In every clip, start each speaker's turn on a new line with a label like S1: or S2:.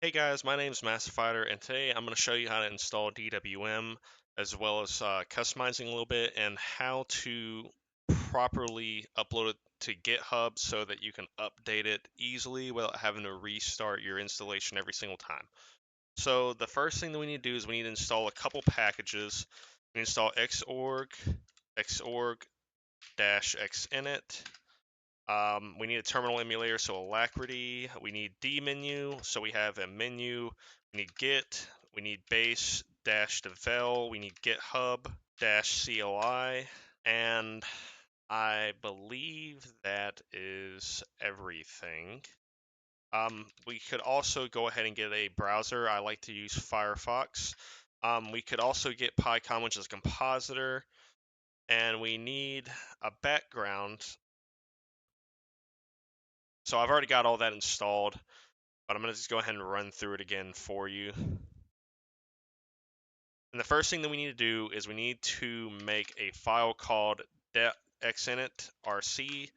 S1: Hey guys, my name is Master Fighter, and today I'm going to show you how to install DWM as well as customizing a little bit and how to properly upload it to GitHub so that you can update it easily without having to restart your installation every single time. So the first thing that we need to do is we need to install a couple packages. We install xorg, xorg-xinit. We need a terminal emulator, so Alacrity. We need dmenu, so we have a menu. We need git. We need base-devel. We need github-CLI. And I believe that is everything. We could also go ahead and get a browser. I like to use Firefox. We could also get PyCon, which is a compositor. And we need a background. So I've already got all that installed, but I'm going to just go ahead and run through it again for you. And the first thing that we need to do is we need to make a file called xinit.rc,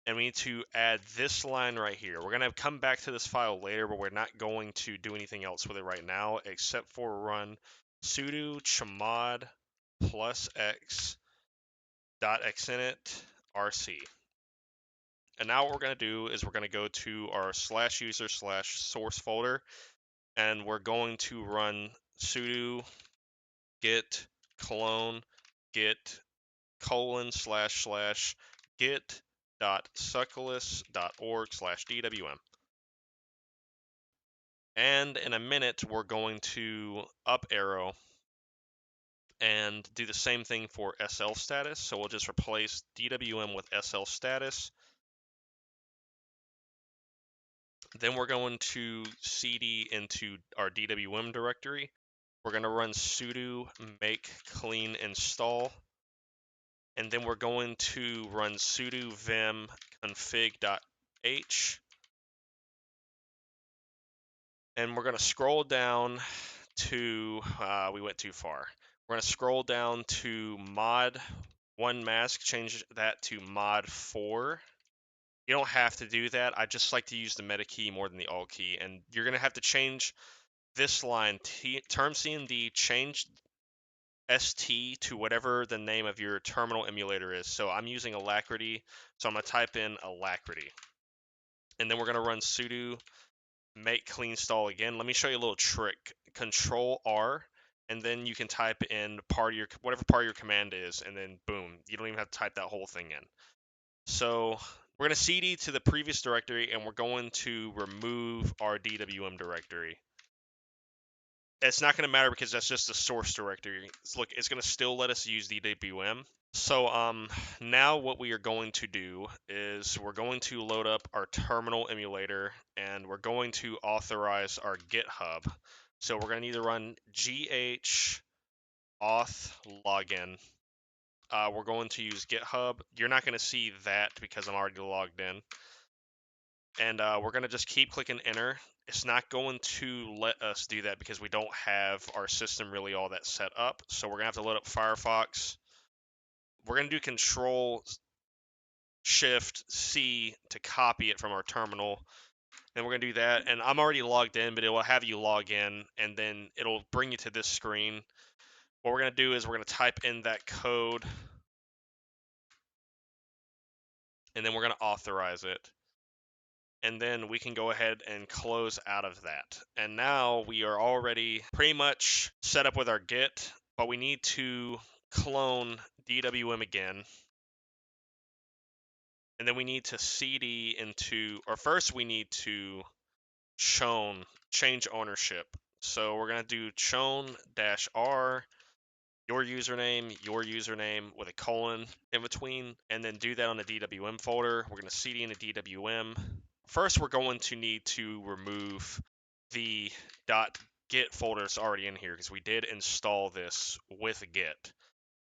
S1: and we need to add this line right here. We're going to come back to this file later, but we're not going to do anything else with it right now except for run sudo chmod plus x dot xinit.rc. And now what we're going to do is we're going to go to our /user/source folder, and we're going to run sudo git clone git git.succulus.org/dwm. And in a minute, we're going to up arrow and do the same thing for SL status. So we'll just replace DWM with SL status. Then we're going to cd into our DWM directory. We're going to run sudo make clean install. And then we're going to run sudo vim config.h. And we're going to scroll down to, we went too far. We're going to scroll down to mod 1 mask, change that to mod 4. You don't have to do that. I just like to use the meta key more than the alt key. And you're going to have to change this line, term cmd, change st to whatever the name of your terminal emulator is. So I'm using Alacrity, so I'm going to type in Alacrity. And then we're going to run sudo make clean install again. Let me show you a little trick. Control R, and then you can type in whatever part of your command is, and then boom, you don't even have to type that whole thing in. So we're going to cd to the previous directory, and we're going to remove our DWM directory. It's not going to matter because that's just the source directory. Look, it's going to still let us use DWM. So now what we are going to do is we're going to load up our terminal emulator, and we're going to authorize our GitHub. So we're going to need to run gh auth login. We're going to use GitHub. You're not going to see that because I'm already logged in. And we're going to just keep clicking enter. It's not going to let us do that because we don't have our system really all that set up. So we're going to have to load up Firefox. We're going to do Control Shift C to copy it from our terminal. And we're going to do that. And I'm already logged in, but it will have you log in, and then it'll bring you to this screen. What we're going to do is we're going to type in that code, and then we're going to authorize it. And then we can go ahead and close out of that. And now we are already pretty much set up with our Git, but we need to clone DWM again. And then we need to cd into, or first we need to change ownership. So we're going to do chown-r, your username with a colon in between, and then do that on the DWM folder. We're going to cd into DWM. First, we're going to need to remove the .git folder that's already in here because we did install this with Git.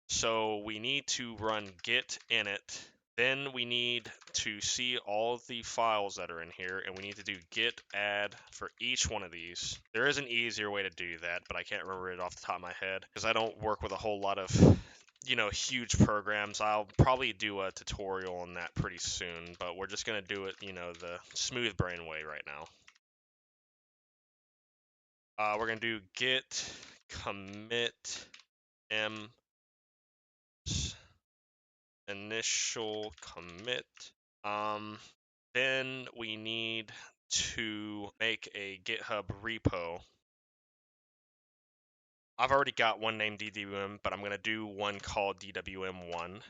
S1: So we need to run git init. Then we need to see all of the files that are in here, and we need to do git add for each one of these. There is an easier way to do that, but I can't remember it off the top of my head because I don't work with a whole lot of huge programs. I'll probably do a tutorial on that pretty soon, but we're just going to do it, the smooth brain way right now. We're gonna do git commit m initial commit. Then we need to make a GitHub repo. I've already got one named DWM, but I'm gonna do one called DWM1.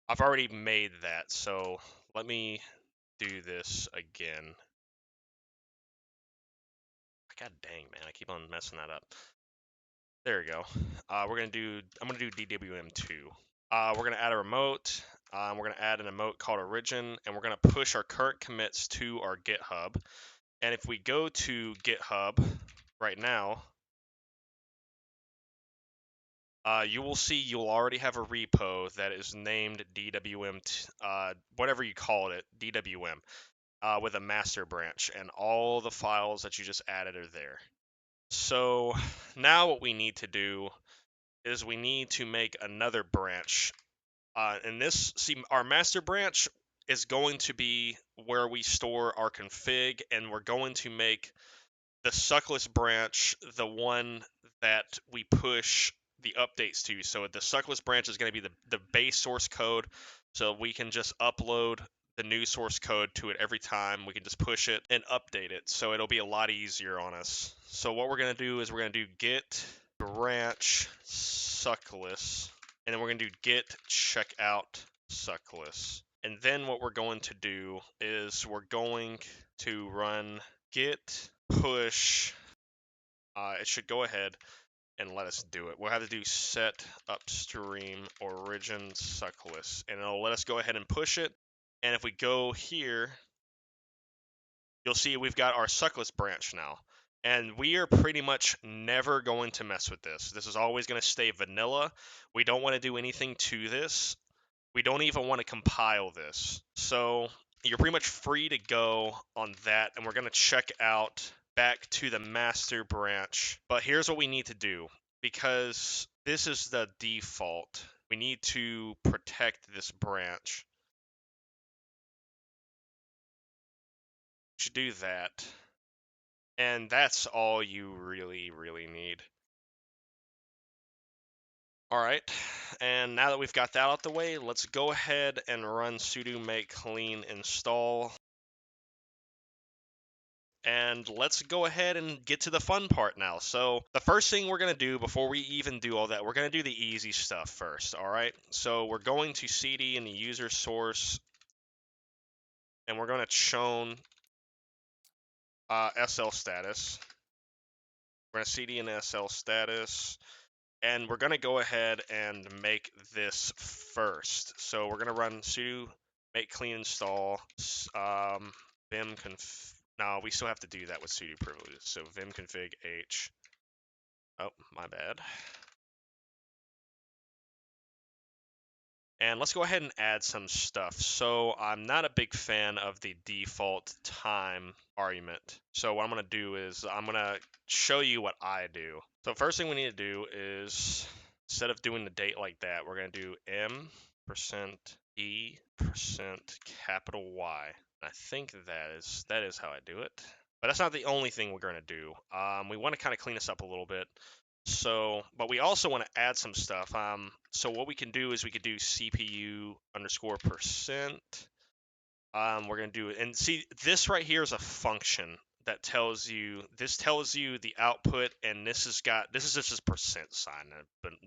S1: I've already made that, so let me do this again. God dang, man, I keep on messing that up. There we go. I'm gonna do DWM2. We're gonna add a remote. We're gonna add an emote called origin, and we're gonna push our current commits to our GitHub. And if we go to GitHub right now, you will see you'll already have a repo that is named DWM, whatever you call it, DWM, with a master branch, and all the files that you just added are there. So now what we need to do is we need to make another branch. And this, see, our master branch is going to be where we store our config, and we're going to make the suckless branch the one that we push the updates to. So the suckless branch is going to be the base source code, so we can just upload the new source code to it every time. We can just push it and update it, so it'll be a lot easier on us. So what we're going to do is we're going to do git branch suckless, and then we're going to do git checkout suckless. And then what we're going to do is we're going to run git push. It should go ahead and let us do it. We'll have to do set upstream origin suckless, and it'll let us go ahead and push it. And if we go here, you'll see we've got our suckless branch now. And we are pretty much never going to mess with this. This is always going to stay vanilla. We don't want to do anything to this. We don't even want to compile this. So you're pretty much free to go on that. And we're going to check out back to the master branch. But here's what we need to do. Because this is the default, we need to protect this branch. We should do that. And that's all you really need. All right, and now that we've got that out the way, let's go ahead and run sudo make clean install. And let's go ahead and get to the fun part now. So the first thing we're going to do before we even do all that, we're going to do the easy stuff first, all right? So we're going to cd in the user source, and we're going to chown SL status. We're going to cd in SL status, and we're going to go ahead and make this first. So we're going to run sudo make clean install vim conf. No, we still have to do that with sudo privileges. So vim config h. Oh, my bad. And let's go ahead and add some stuff. So I'm not a big fan of the default time argument. So what I'm going to do is I'm going to show you what I do. So first thing we need to do is, instead of doing the date like that, we're going to do %e% capital Y. And I think that is how I do it. But that's not the only thing we're going to do. We want to kind of clean this up a little bit. So, but we also want to add some stuff. So what we can do is we could do CPU underscore %. We're going to do it. And see, this right here is a function that tells you, this tells you the output, and this is just a % sign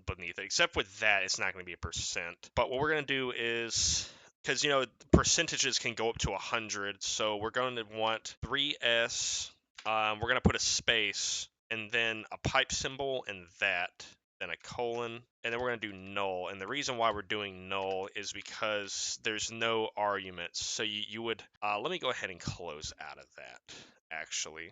S1: beneath it. Except with that, it's not going to be a %. But what we're going to do is, because, you know, percentages can go up to 100. So we're going to want 3s. We're going to put a space, and then a pipe symbol, and that, then a colon, and then we're going to do null. And the reason why we're doing null is because there's no arguments. So you would, let me go ahead and close out of that, actually,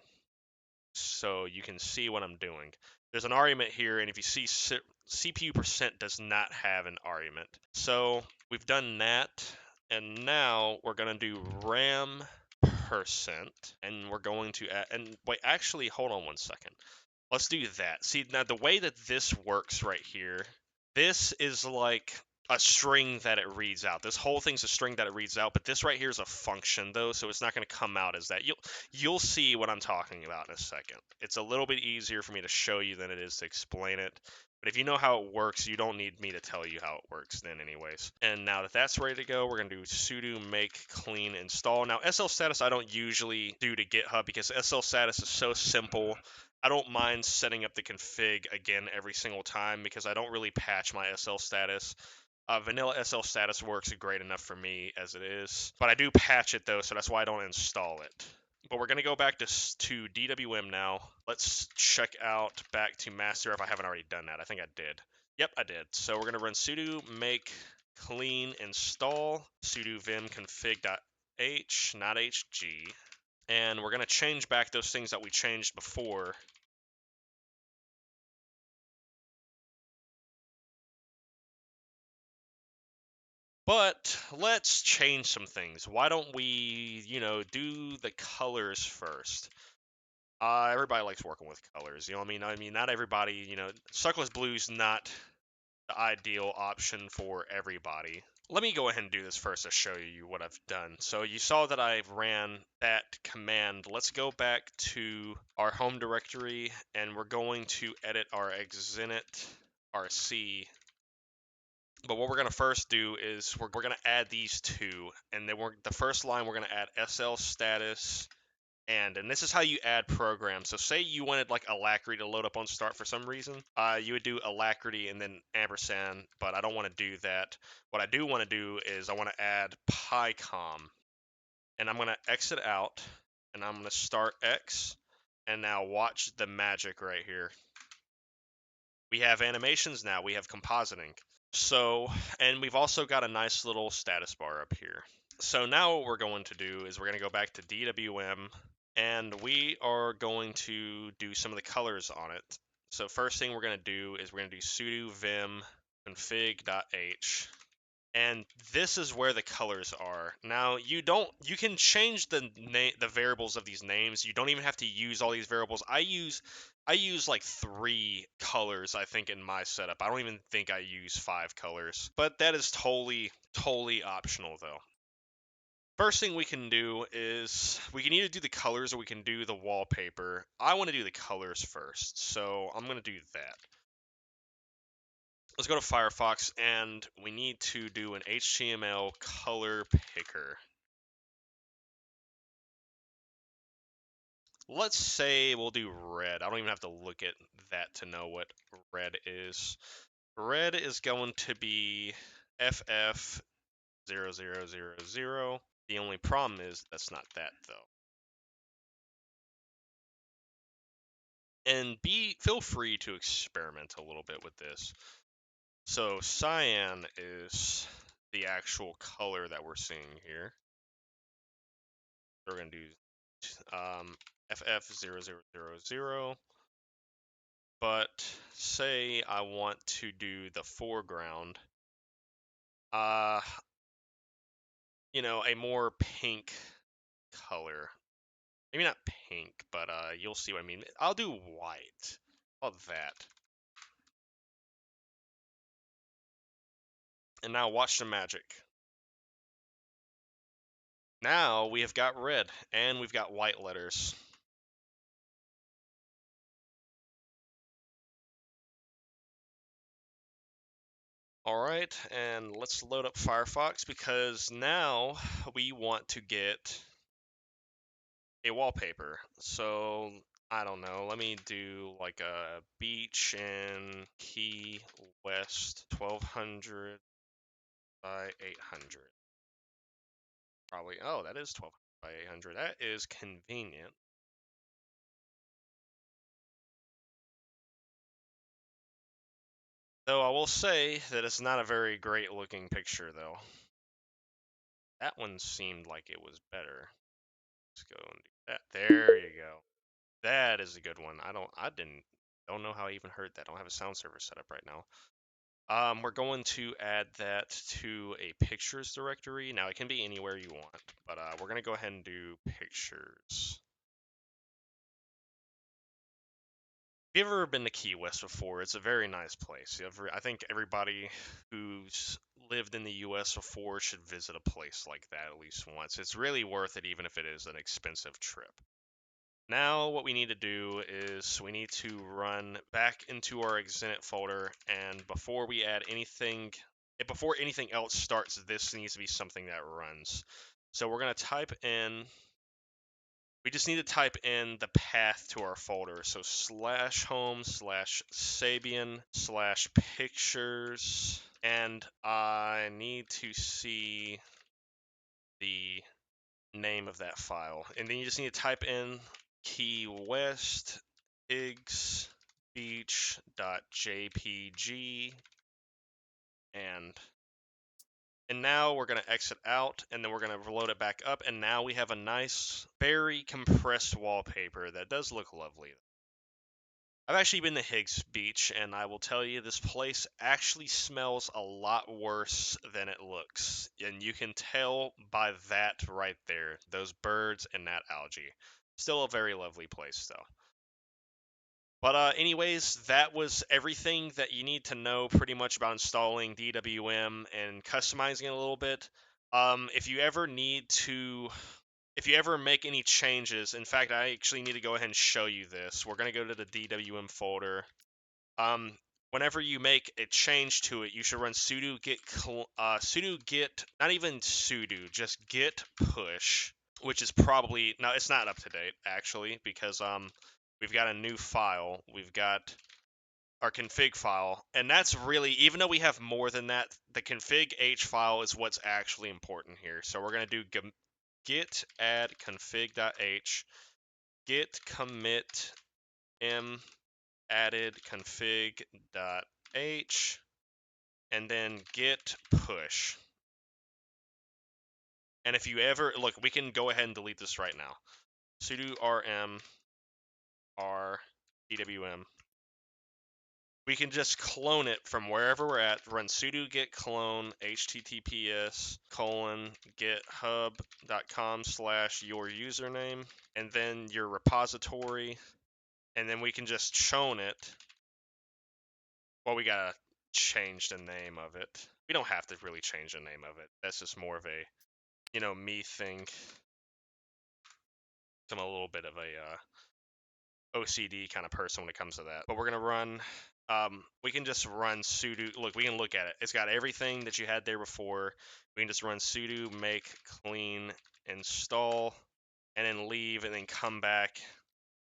S1: so you can see what I'm doing. There's an argument here, and if you see CPU % does not have an argument. So we've done that, and now we're going to do RAM %, and we're going to add, and wait, actually, hold on one second. Let's do that. See, now the way that this works right here, this is like a string that it reads out. This whole thing's a string that it reads out, but this right here is a function though, so it's not going to come out as that. You'll see what I'm talking about in a second. It's a little bit easier for me to show you than it is to explain it. But if you know how it works, you don't need me to tell you how it works then anyways. And now that that's ready to go, we're going to do sudo make clean install. Now SL status I don't usually do to GitHub because SL status is so simple. I don't mind setting up the config again every single time because I don't really patch my SL status. Vanilla SL status works great enough for me as it is, but I do patch it though, so that's why I don't install it. But we're going to go back to DWM now. Let's check out back to master if I haven't already done that. I think I did. Yep, I did. So we're going to run sudo make clean install sudo vim config.h, not hg. And we're going to change back those things that we changed before. But let's change some things. Why don't we, do the colors first? Everybody likes working with colors. You know what I mean? I mean, not everybody, suckless blue's not the ideal option for everybody. Let me go ahead and do this first to show you what I've done. So you saw that I ran that command. Let's go back to our home directory and we're going to edit our exinit rc. But what we're going to first do is we're going to add these two, and then the first line we're going to add SL status, and this is how you add programs. So say you wanted like Alacrity to load up on start for some reason, you would do Alacrity and then ampersand, but I don't want to do that. What I do want to do is I want to add PyCom, and I'm going to exit out, and I'm going to start X, and now watch the magic right here. We have animations now, we have compositing. So, and we've also got a nice little status bar up here. So now what we're going to do is we're going to go back to DWM and we are going to do some of the colors on it. So first thing we're going to do is we're going to do sudo vim config.h. And this is where the colors are. Now you can change the variables of these names. You don't even have to use all these variables. I use like 3 colors, I think, in my setup. I don't even think I use 5 colors. But that is totally optional though. First thing we can do is we can either do the colors or we can do the wallpaper. I want to do the colors first, so I'm going to do that. Let's go to Firefox and we need to do an HTML color picker. Let's say we'll do red. I don't even have to look at that to know what red is. Red is going to be FF0000. The only problem is that's not that though. And feel free to experiment a little bit with this. So cyan is the actual color that we're seeing here. We're going to do FF0000. But say I want to do the foreground, a more pink color. Maybe not pink, but you'll see what I mean. I'll do white. How about that? And now watch the magic. Now we have got red and we've got white letters. All right, and let's load up Firefox because now we want to get a wallpaper. So I don't know, let me do like a beach in Key West, 1200 by 800. Probably, oh, that is 1200 by 800. That is convenient. Though I will say that it's not a very great looking picture though. That one seemed like it was better. Let's go and do that. There you go. That is a good one. I don't know how I even heard that. I don't have a sound server set up right now. We're going to add that to a pictures directory. Now it can be anywhere you want, but we're gonna go ahead and do pictures. If you've ever been to Key West before, it's a very nice place. I think everybody who's lived in the US before should visit a place like that at least once. It's really worth it, even if it is an expensive trip. Now what we need to do is we need to run back into our exinit folder, and before anything else starts, this needs to be something that runs. So we're going to we just need to type in the path to our folder. So /home/Sabian/pictures, and I need to see the name of that file. And then you just need to type in Key West Higgs Beach.jpg, and now we're going to exit out, and then we're going to load it back up, and now we have a nice, very compressed wallpaper that does look lovely. I've actually been to Higgs Beach, and I will tell you, this place actually smells a lot worse than it looks. And you can tell by that right there, those birds and that algae. Still a very lovely place, though. But anyways, that was everything that you need to know pretty much about installing DWM and customizing it a little bit. If you ever make any changes, in fact, I actually need to go ahead and show you this. We're going to go to the DWM folder. Whenever you make a change to it, you should run sudo git, not even sudo, just git push, which is probably, no, it's not up to date, actually, because we've got a new file. We've got our config file, and that's really, even though we have more than that, the config h file is what's actually important here. So we're going to do git add config.h, git commit m added config.h, and then git push. And if you ever look, we can go ahead and delete this right now. Sudo rm r dwm. We can just clone it from wherever we're at. Run sudo git clone https://github.com/your username, and then your repository, and then we can just chown it. Well, we gotta change the name of it. We don't have to really change the name of it. That's just more of a, me thing. I'm a little bit of a OCD kind of person when it comes to that. But we're gonna run. We can just run sudo. Look, we can look at it. It's got everything that you had there before. We can just run sudo make clean install, and then leave, and then come back,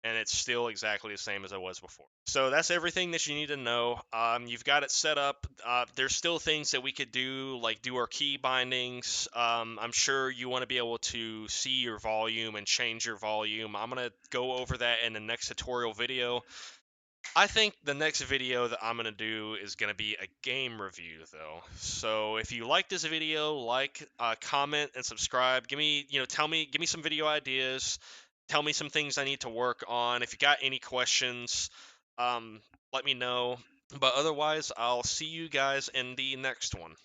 S1: and it's still exactly the same as it was before. So that's everything that you need to know. You've got it set up. There's still things that we could do, like do our key bindings. I'm sure you want to be able to see your volume and change your volume. I'm going to go over that in the next tutorial video. I think the next video that I'm going to do is going to be a game review, though. So if you like this video, comment, and subscribe. Give me some video ideas. Tell me some things I need to work on. If you got any questions, let me know. But otherwise, I'll see you guys in the next one.